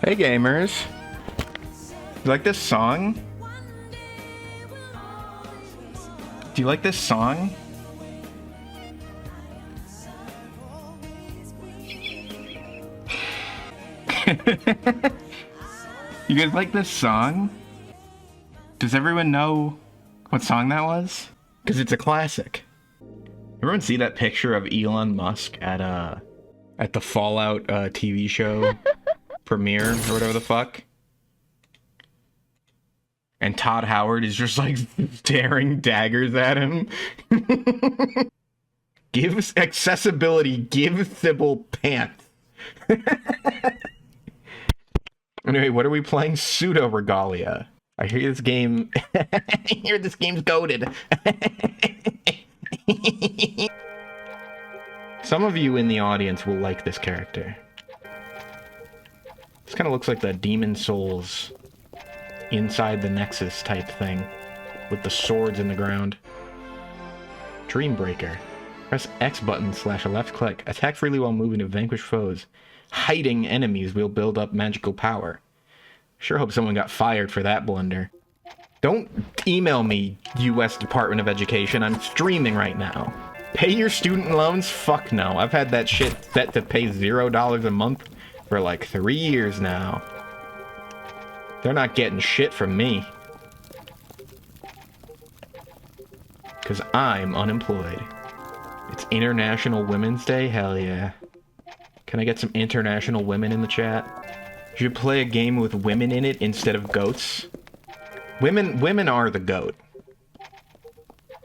Hey gamers, you like this song? Do you like this song? You guys like this song? Does everyone know what song that was? Because it's a classic. Everyone see that picture of Elon Musk at the Fallout TV show premiere or whatever the fuck? And Todd Howard is just like staring daggers at him. Give accessibility, give Sybil pants. Anyway, what are we playing? Pseudoregalia. I hear this game. I hear this game's goated. Some of you in the audience will like this character. This kind of looks like the Demon Souls inside the Nexus type thing with the swords in the ground. Dreambreaker. Press X button / a left click. Attack freely while moving to vanquish foes. Hiding enemies will build up magical power. Sure hope someone got fired for that blunder. Don't email me, US Department of Education. I'm streaming right now. Pay your student loans? Fuck no. I've had that shit set to pay $0 a month for like 3 years now. They're not getting shit from me. Because I'm unemployed. It's International Women's Day? Hell yeah. Can I get some international women in the chat? Should play a game with women in it instead of goats? Women are the goat.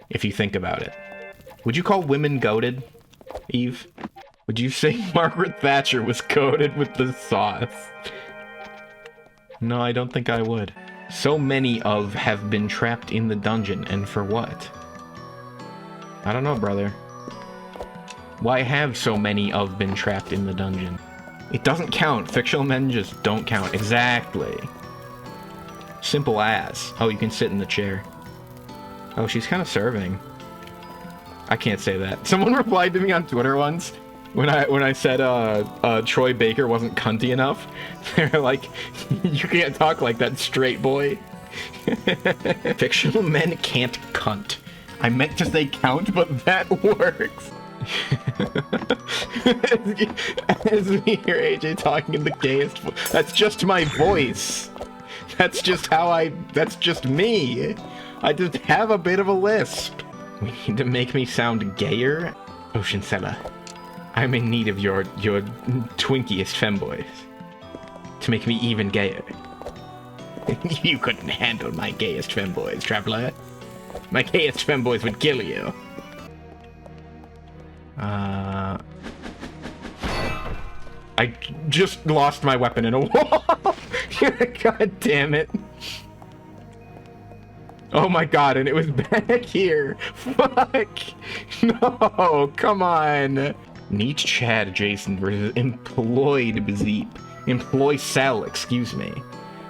If you think about it. Would you call women goated, Eve? Would you say Margaret Thatcher was coated with the sauce? No, I don't think I would. So many of have been trapped in the dungeon, and for what? I don't know, brother. Why have so many of been trapped in the dungeon? It doesn't count. Fictional men just don't count. Exactly. Simple as. Oh, you can sit in the chair. Oh, she's kind of serving. I can't say that. Someone replied to me on Twitter once when I said Troy Baker wasn't cunty enough. They're like, you can't talk like that, straight boy. Fictional men can't cunt. I meant to say count, but that works. As we hear AJ talking in the gayest voice. That's just my voice. That's just how that's just me. I just have a bit of a lisp. We need to make me sound gayer. Ocean Sella, I'm in need of your twinkiest femboys. To make me even gayer. You couldn't handle my gayest femboys, traveler. My gayest femboys would kill you. I just lost my weapon in a wall. God damn it. Oh my god, and it was back here. Fuck. No, come on. Neat Chad Jason versus Employed Bezeep. Employ Cell, excuse me.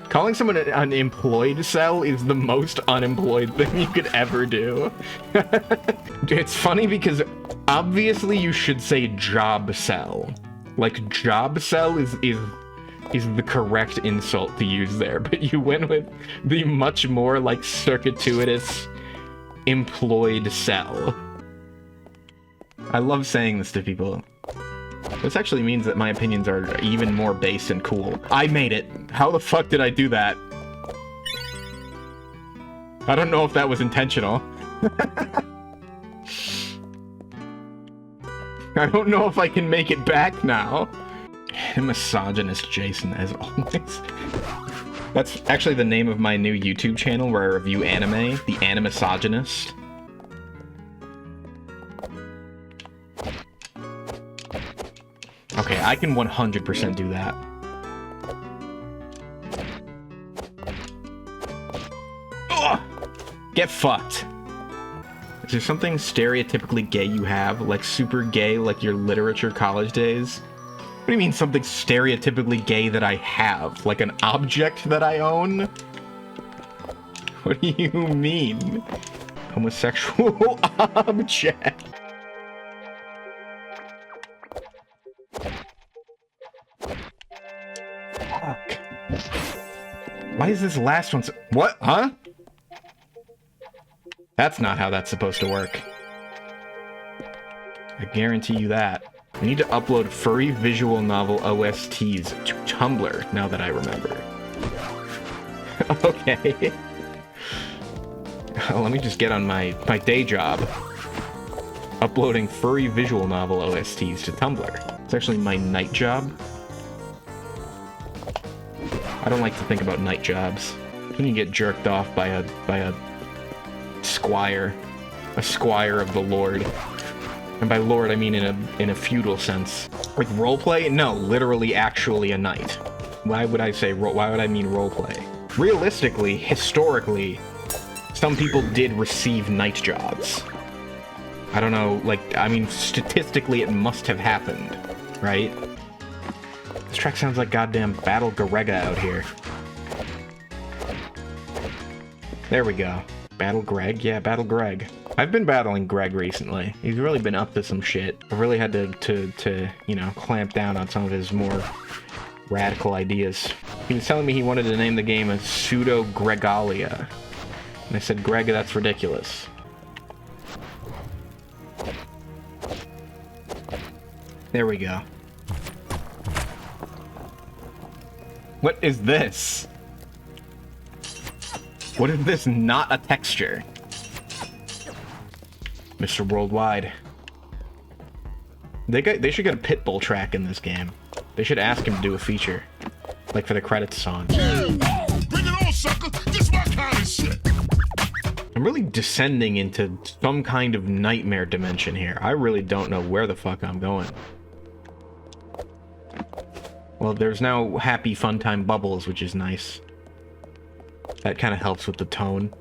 Calling someone an employed cell is the most unemployed thing you could ever do. It's funny because obviously you should say job cell. Like, job cell is the correct insult to use there, but you went with the much more, like, circuitous employed cell. I love saying this to people. This actually means that my opinions are even more base and cool. I made it. How the fuck did I do that? I don't know if that was intentional. I don't know if I can make it back now. A misogynist Jason, as always. That's actually the name of my new YouTube channel where I review anime, the Animisogynist. Okay, I can 100% do that. Ugh! Get fucked. Is there something stereotypically gay you have? Like super gay, like your literature college days? What do you mean something stereotypically gay that I have? Like an object that I own? What do you mean? Homosexual object. Fuck. Why is this last one so... What? Huh? That's not how that's supposed to work. I guarantee you that. I need to upload furry visual novel OSTs to Tumblr, now that I remember. Okay. Let me just get on my day job. Uploading furry visual novel OSTs to Tumblr. It's actually my night job. I don't like to think about night jobs. When you get jerked off by a squire. A squire of the Lord. And by Lord, I mean in a feudal sense. Like roleplay? No, literally actually a knight. Why would I mean roleplay? Realistically, historically, some people did receive knight jobs. I don't know, like, I mean, statistically it must have happened, right? This track sounds like goddamn Battle Garega out here. There we go. Battle Greg? Yeah, Battle Greg. I've been battling Greg recently. He's really been up to some shit. I've really had to you know, clamp down on some of his more radical ideas. He was telling me he wanted to name the game as Pseudoregalia. And I said, Greg, that's ridiculous. There we go. What is this? What is this not a texture? Mr. Worldwide. They should get a Pitbull track in this game. They should ask him to do a feature. Like for the credits song. Bring it on, sucker! This my kind of shit! I'm really descending into some kind of nightmare dimension here. I really don't know where the fuck I'm going. Well, there's now happy fun time bubbles, which is nice. That kind of helps with the tone.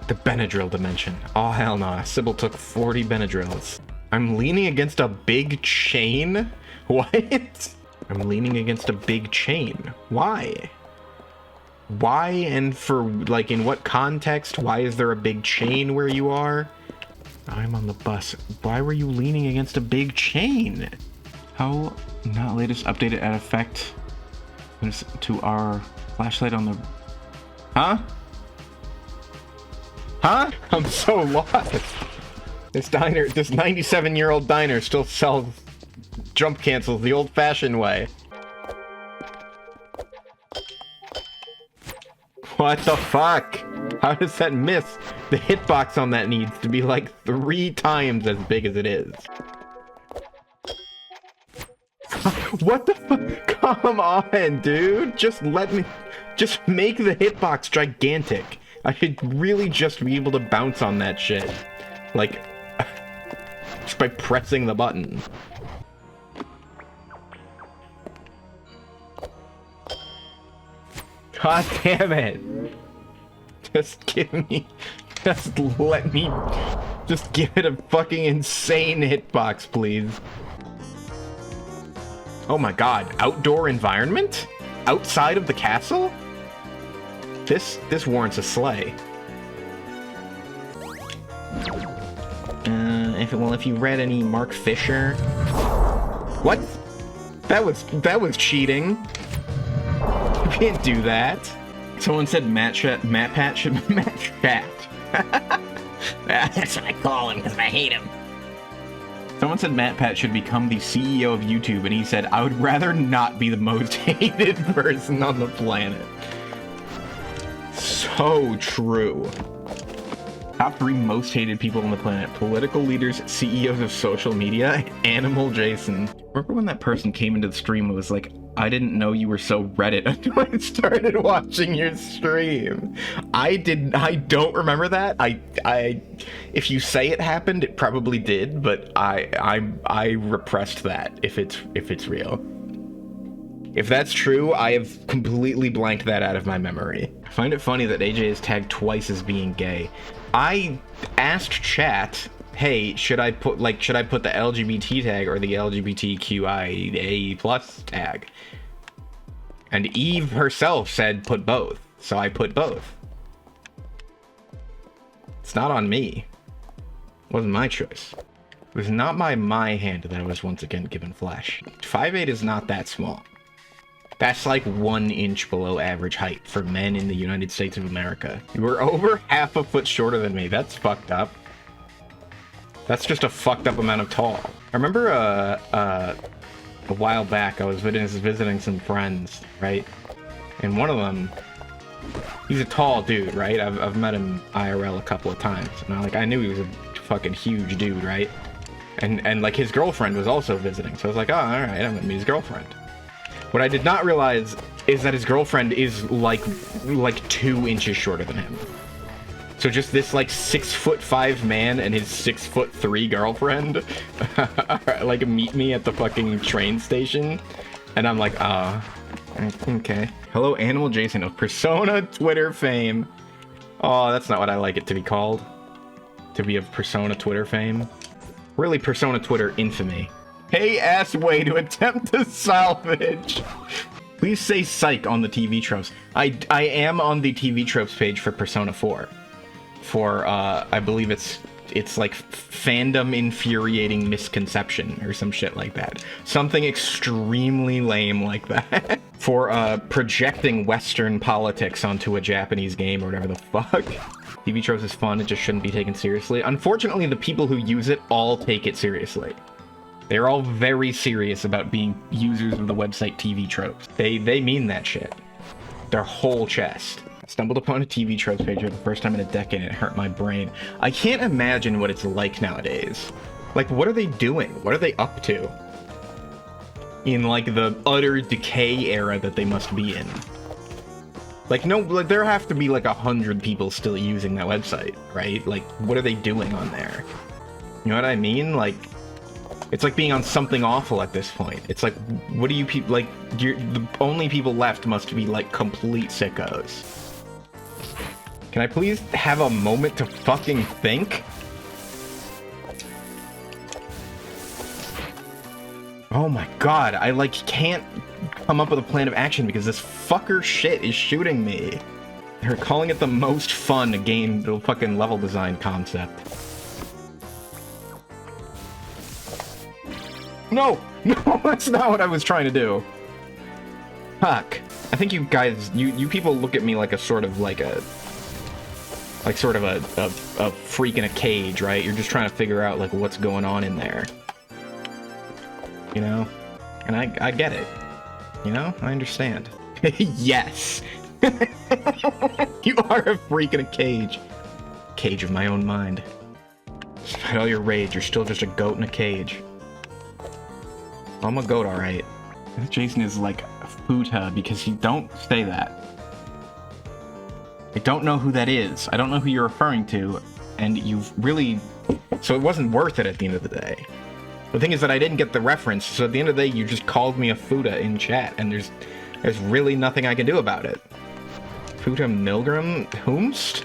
The Benadryl dimension. Oh, hell no. Sybil took 40 Benadryls. I'm leaning against a big chain? What? I'm leaning against a big chain. Why? Why and for, like, in what context? Why is there a big chain where you are? I'm on the bus. Why were you leaning against a big chain? How not latest updated add effect to our flashlight on the... Huh? Huh? I'm so lost. This 97-year-old diner still sells jump cancels the old-fashioned way. What the fuck? How does that miss? The hitbox on that needs to be like 3 times as big as it is. What the fuck? Come on, dude. Just make the hitbox gigantic. I should really just be able to bounce on that shit. Like, just by pressing the button. God damn it. Just give it a fucking insane hitbox, please. Oh my god, outdoor environment? Outside of the castle? This warrants a sleigh. If you read any Mark Fisher... What? That was cheating. You can't do that. Someone said Matt Pat should be Matt Chat. That's what I call him because I hate him. Someone said Matt Pat should become the CEO of YouTube, and he said, I would rather not be the most hated person on the planet. So true. Top 3 most hated people on the planet. Political leaders, CEOs of social media, Animal Jason. Remember when that person came into the stream and was like, I didn't know you were so Reddit until I started watching your stream. I don't remember that. If you say it happened, it probably did, but I repressed that if it's real. If that's true, I have completely blanked that out of my memory. I find it funny that AJ is tagged twice as being gay. I asked chat, hey, should I put the LGBT tag or the LGBTQIA+ tag? And Eve herself said put both, so I put both. It's not on me. It wasn't my choice. It was not by my hand that I was once again given flesh. 5'8" is not that small. That's like 1 inch below average height for men in the United States of America. You were over half a foot shorter than me. That's fucked up. That's just a fucked up amount of tall. I remember a while back I was visiting some friends, right? And one of them, he's a tall dude, right? I've met him IRL a couple of times. And I knew he was a fucking huge dude, right? And like his girlfriend was also visiting. So I was like, oh, all right, I'm gonna meet his girlfriend. What I did not realize is that his girlfriend is like 2 inches shorter than him. So just this like 6'5" man and his 6'3" girlfriend like meet me at the fucking train station, and I'm like, okay. Hello, Animal Jason of Persona Twitter fame. Oh, that's not what I like it to be called. To be of Persona Twitter fame. Really, Persona Twitter infamy. Hey, ass way to attempt to salvage. Please say psych on the TV tropes. I am on the TV tropes page for Persona 4. For, I believe it's like fandom infuriating misconception or some shit like that. Something extremely lame like that. For, projecting Western politics onto a Japanese game or whatever the fuck. TV tropes is fun, it just shouldn't be taken seriously. Unfortunately, the people who use it all take it seriously. They're all very serious about being users of the website TV tropes. They mean that shit. Their whole chest. I stumbled upon a TV tropes page for the first time in a decade and it hurt my brain. I can't imagine what it's like nowadays. Like, what are they doing? What are they up to? In, like, the utter decay era that they must be in. Like, no, like, there have to be, like, 100 people still using that website, right? Like, what are they doing on there? You know what I mean? Like, it's like being on something awful at this point. It's like, what do you people, like, the only people left must be, like, complete sickos. Can I please have a moment to fucking think? Oh my god, I, like, can't come up with a plan of action because this fucker shit is shooting me. They're calling it the most fun game, the fucking level design concept. No! No, that's not what I was trying to do. Fuck. I think you guys, you people look at me like a sort of like a freak in a cage, right? You're just trying to figure out like what's going on in there. You know? And I get it. You know? I understand. Yes! You are a freak in a cage. Cage of my own mind. Despite all your rage, you're still just a goat in a cage. I'm a goat, alright. Jason is like Futa because you don't say that. I don't know who that is. I don't know who you're referring to, and you've really... So it wasn't worth it at the end of the day. The thing is that I didn't get the reference, so at the end of the day, you just called me a Futa in chat, and there's really nothing I can do about it. Futa Milgram? Whomst?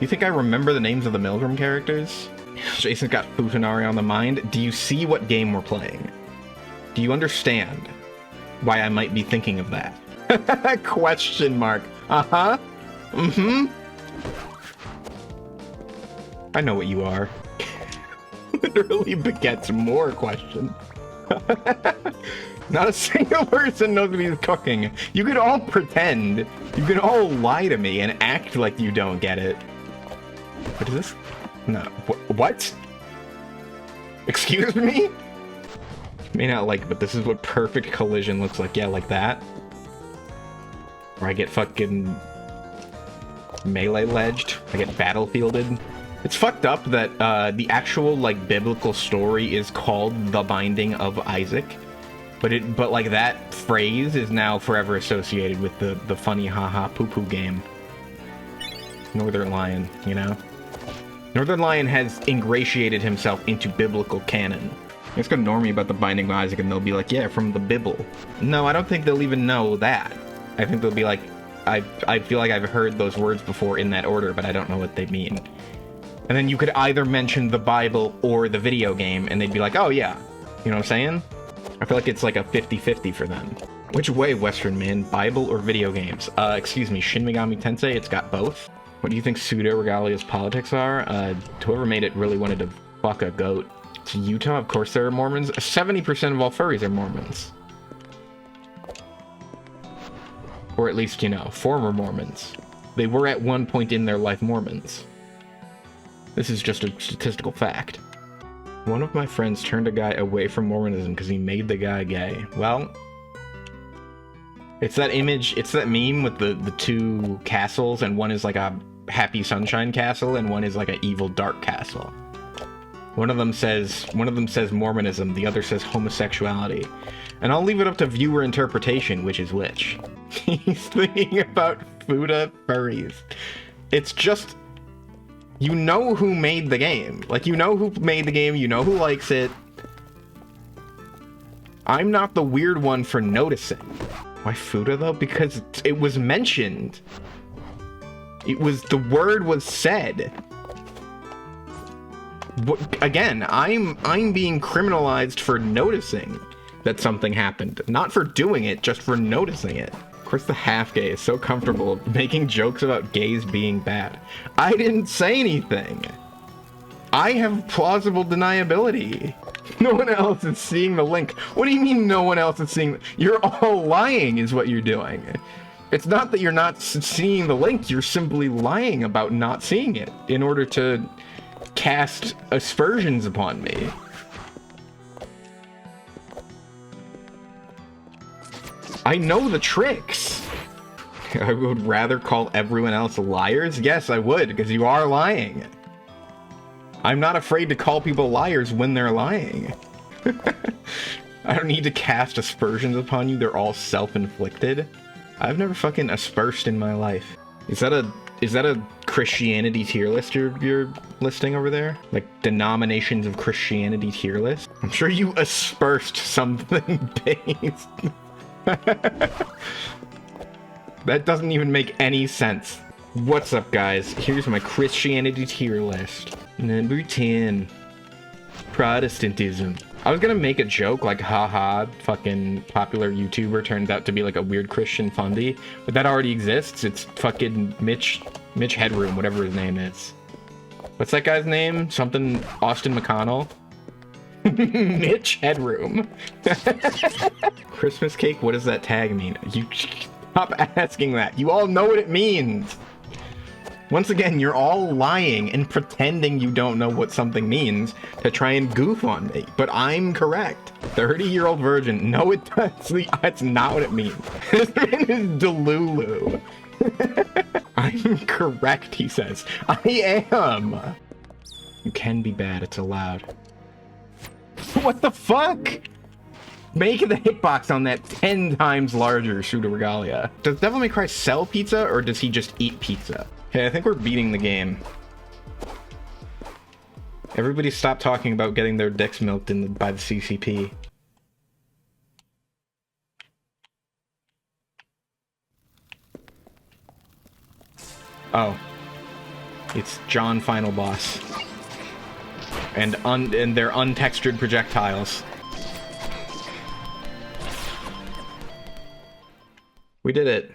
You think I remember the names of the Milgram characters? Jason's got Futanari on the mind. Do you see what game we're playing? Do you understand why I might be thinking of that? Question mark. Uh-huh. Mm-hmm. I know what you are. Literally begets more questions. Not a single person knows what he's cooking. You could all pretend. You could all lie to me and act like you don't get it. What is this? No. What? Excuse me? May not like it, but this is what perfect collision looks like. Yeah, like that. Or I get fucking melee ledged. I get battlefielded. It's fucked up that the actual like biblical story is called The Binding of Isaac, but like that phrase is now forever associated with the funny haha poo poo game. Northern Lion, you know. Northern Lion has ingratiated himself into biblical canon. It's gonna normie about The Binding of Isaac and they'll be like, yeah, from the Bible. No, I don't think they'll even know that. I think they'll be like, I feel like I've heard those words before in that order, but I don't know what they mean. And then you could either mention the Bible or the video game, and they'd be like, oh yeah. You know what I'm saying? I feel like it's like a 50-50 for them. Which way, Western man? Bible or video games? Excuse me, Shin Megami Tensei, it's got both. What do you think Pseudoregalia's politics are? Whoever made it really wanted to fuck a goat. To Utah, of course there are Mormons. 70% of all furries are Mormons. Or at least, you know, former Mormons. They were at one point in their life Mormons. This is just a statistical fact. One of my friends turned a guy away from Mormonism because he made the guy gay. Well, it's that image, it's that meme with the two castles, and one is like a happy sunshine castle, and one is like an evil dark castle. One of them says Mormonism, the other says homosexuality. And I'll leave it up to viewer interpretation, which is which. He's thinking about Fuda furries. It's just, you know who made the game. Like, you know who made the game, you know who likes it. I'm not the weird one for noticing. Why Fuda, though? Because it was mentioned. The word was said. Again, I'm being criminalized for noticing that something happened. Not for doing it, just for noticing it. Of course, the half-gay is so comfortable making jokes about gays being bad. I didn't say anything. I have plausible deniability. No one else is seeing the link. What do you mean no one else is seeing? You're all lying is what you're doing. It's not that you're not seeing the link, you're simply lying about not seeing it in order to cast aspersions upon me. I know the tricks. I would rather call everyone else liars. Yes, I would, because you are lying. I'm not afraid to call people liars when they're lying. I don't need to cast aspersions upon you. They're all self-inflicted. I've never fucking aspersed in my life. Is that a Christianity tier list you're listing over there? Like denominations of Christianity tier list? I'm sure you aspersed something based. That doesn't even make any sense. What's up, guys? Here's my Christianity tier list. Number 10. Protestantism. I was gonna make a joke like, haha, fucking popular YouTuber turns out to be like a weird Christian fundy, but that already exists. It's fucking Mitch Headroom, whatever his name is. What's that guy's name? Something Austin McConnell? Mitch Headroom. Christmas cake, what does that tag mean? You stop asking that. You all know what it means. Once again, you're all lying and pretending you don't know what something means to try and goof on me. But I'm correct. 30-year-old virgin. No, it does. That's not what it means. His name is Delulu. I'm correct, he says. I am. You can be bad. It's allowed. What the fuck? Make the hitbox on that 10 times larger Pseudoregalia. Does Devil May Cry sell pizza, or does he just eat pizza? Okay, I think we're beating the game. Everybody stop talking about getting their dicks milked by the CCP. Oh. It's John Final Boss. And their untextured projectiles. We did it.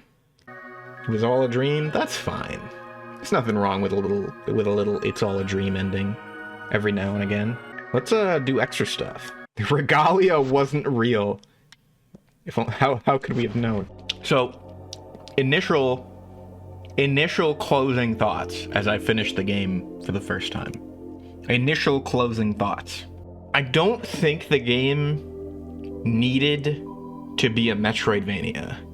It was all a dream. That's fine. There's nothing wrong with a little it's all a dream ending every now and again. Let's do extra stuff. The regalia wasn't real. How could we have known? So, initial closing thoughts as I finished the game for the first time. Initial closing thoughts. I don't think the game needed to be a Metroidvania.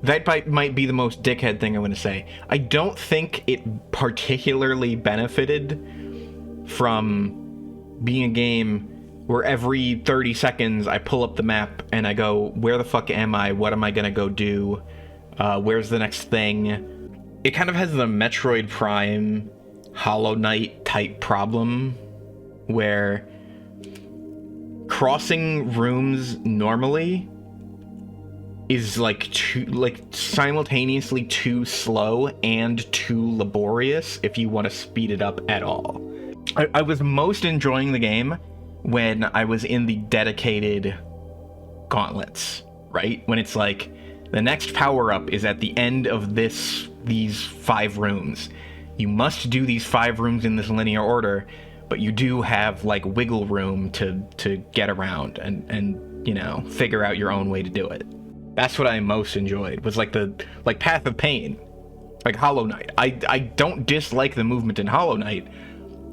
That might be the most dickhead thing I'm going to say. I don't think it particularly benefited from being a game where every 30 seconds I pull up the map and I go, where the fuck am I? What am I going to go do? Where's the next thing? It kind of has the Metroid Prime Hollow Knight type problem where crossing rooms normally is simultaneously too slow and too laborious if you want to speed it up at all. I was most enjoying the game when I was in the dedicated gauntlets, right? When it's like, the next power-up is at the end of these 5 rooms. You must do these 5 rooms in this linear order, but you do have like wiggle room to get around and you know, figure out your own way to do it. That's what I most enjoyed, was like Path of Pain, like Hollow Knight. I don't dislike the movement in Hollow Knight.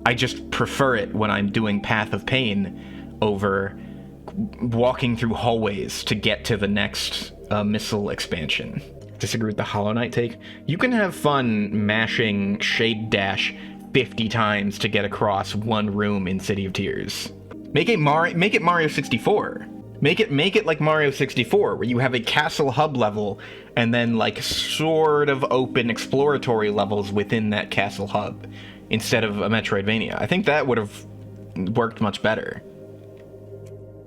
I just prefer it when I'm doing Path of Pain over walking through hallways to get to the next missile expansion. Disagree with the Hollow Knight take? You can have fun mashing Shade Dash 50 times to get across one room in City of Tears. Make it Mario 64. Make it like Mario 64, where you have a castle hub level and then like sort of open exploratory levels within that castle hub instead of a Metroidvania. I think that would have worked much better.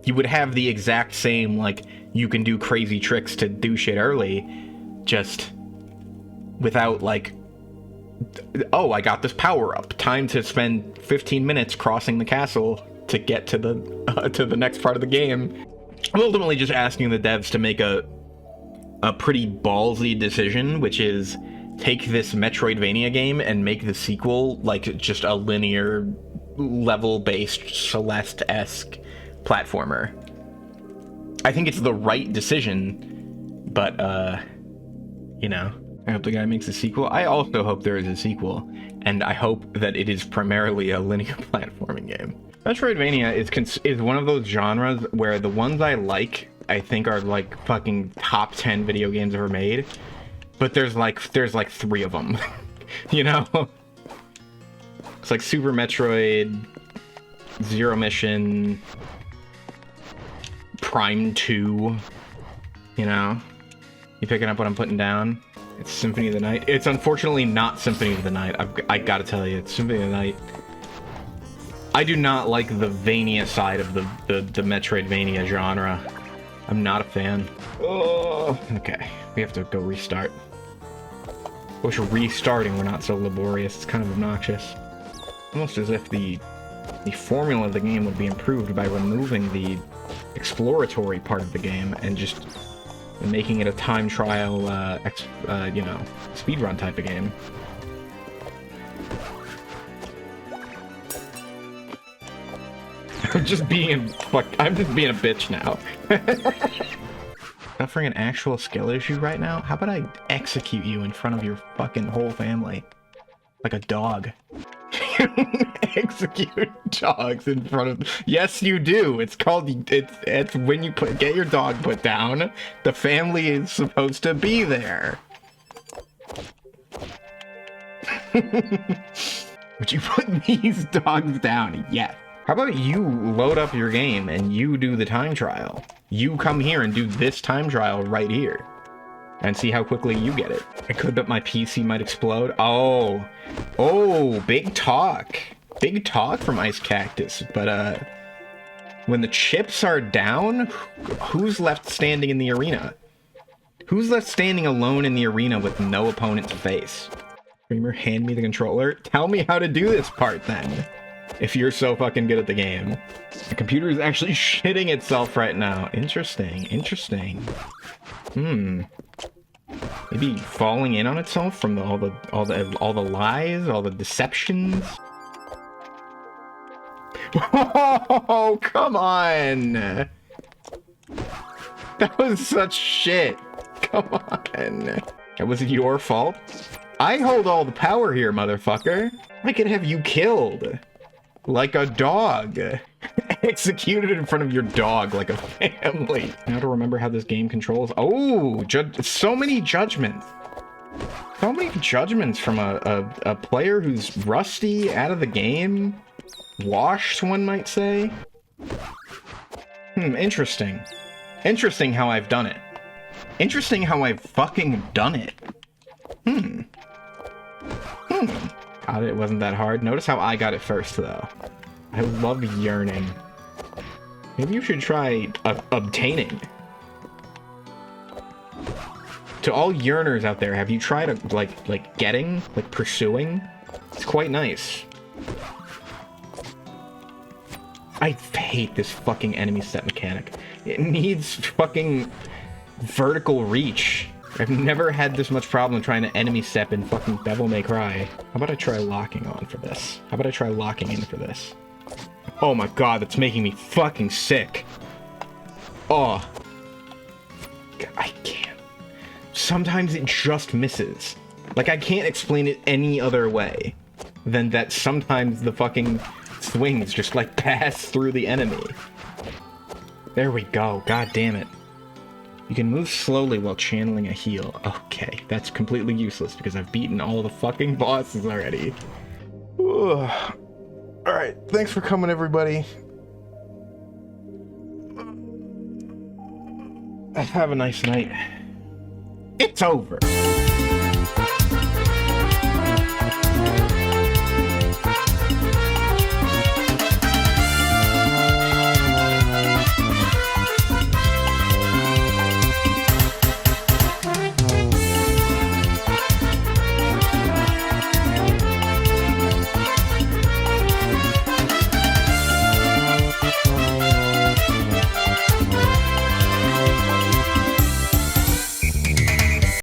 You would have the exact same, like, you can do crazy tricks to do shit early, just without like, oh, I got this power up. Time to spend 15 minutes crossing the castle to get to the next part of the game. I'm ultimately just asking the devs to make a pretty ballsy decision, which is take this Metroidvania game and make the sequel like just a linear level-based Celeste-esque platformer. I think it's the right decision, but you know, I hope the guy makes a sequel. I also hope there is a sequel, and I hope that it is primarily a linear platforming game. Metroidvania is one of those genres where the ones I like, I think, are like fucking top 10 video games ever made, but there's like 3 of them. You know? It's like Super Metroid, Zero Mission, Prime 2, you know? You picking up what I'm putting down? It's Symphony of the Night. It's unfortunately not Symphony of the Night. I gotta tell you, it's Symphony of the Night. I do not like the Vania side of the Metroidvania genre. I'm not a fan. Oh, okay, we have to go restart. Wish restarting were not so laborious. It's kind of obnoxious. Almost as if the formula of the game would be improved by removing the exploratory part of the game and just making it a time trial, you know, speedrun type of game. I'm just being a bitch now. Suffering an actual skill issue right now? How about I execute you in front of your fucking whole family? Like a dog. Execute dogs in front of... Yes, you do. It's called... It's when you get your dog put down, the family is supposed to be there. Would you put these dogs down? Yes. How about you load up your game and you do the time trial? You come here and do this time trial right here. And see how quickly you get it. I could bet my PC might explode. Oh, big talk. Big talk from Ice Cactus. But, when the chips are down, who's left standing in the arena? Who's left standing alone in the arena with no opponent to face? Streamer, hand me the controller. Tell me how to do this part, then. If you're so fucking good at the game. The computer is actually shitting itself right now. Interesting. Maybe falling in on itself from all the lies, all the deceptions. Oh, come on! That was such shit. Come on. That was your fault. I hold all the power here, motherfucker. I could have you killed. Like a dog. Executed in front of your dog like a family. Now to remember how this game controls. Oh, so many judgments. So many judgments from a player who's rusty, out of the game. Washed, one might say. Interesting. Interesting how I've done it. Interesting how I've fucking done it. God, it wasn't that hard. Notice how I got it first, though. I love yearning. Maybe you should try obtaining. To all yearners out there, have you tried like getting, like pursuing? It's quite nice. I hate this fucking enemy set mechanic. It needs fucking vertical reach. I've never had this much problem trying to enemy step in fucking Devil May Cry. How about I try locking on for this? How about I try locking in for this? Oh my god, that's making me fucking sick. Oh. I can't. Sometimes it just misses. Like, I can't explain it any other way than that sometimes the fucking swings just, like, pass through the enemy. There we go. God damn it. You can move slowly while channeling a heal. Okay, that's completely useless because I've beaten all the fucking bosses already. Alright, thanks for coming, everybody. Have a nice night. It's over.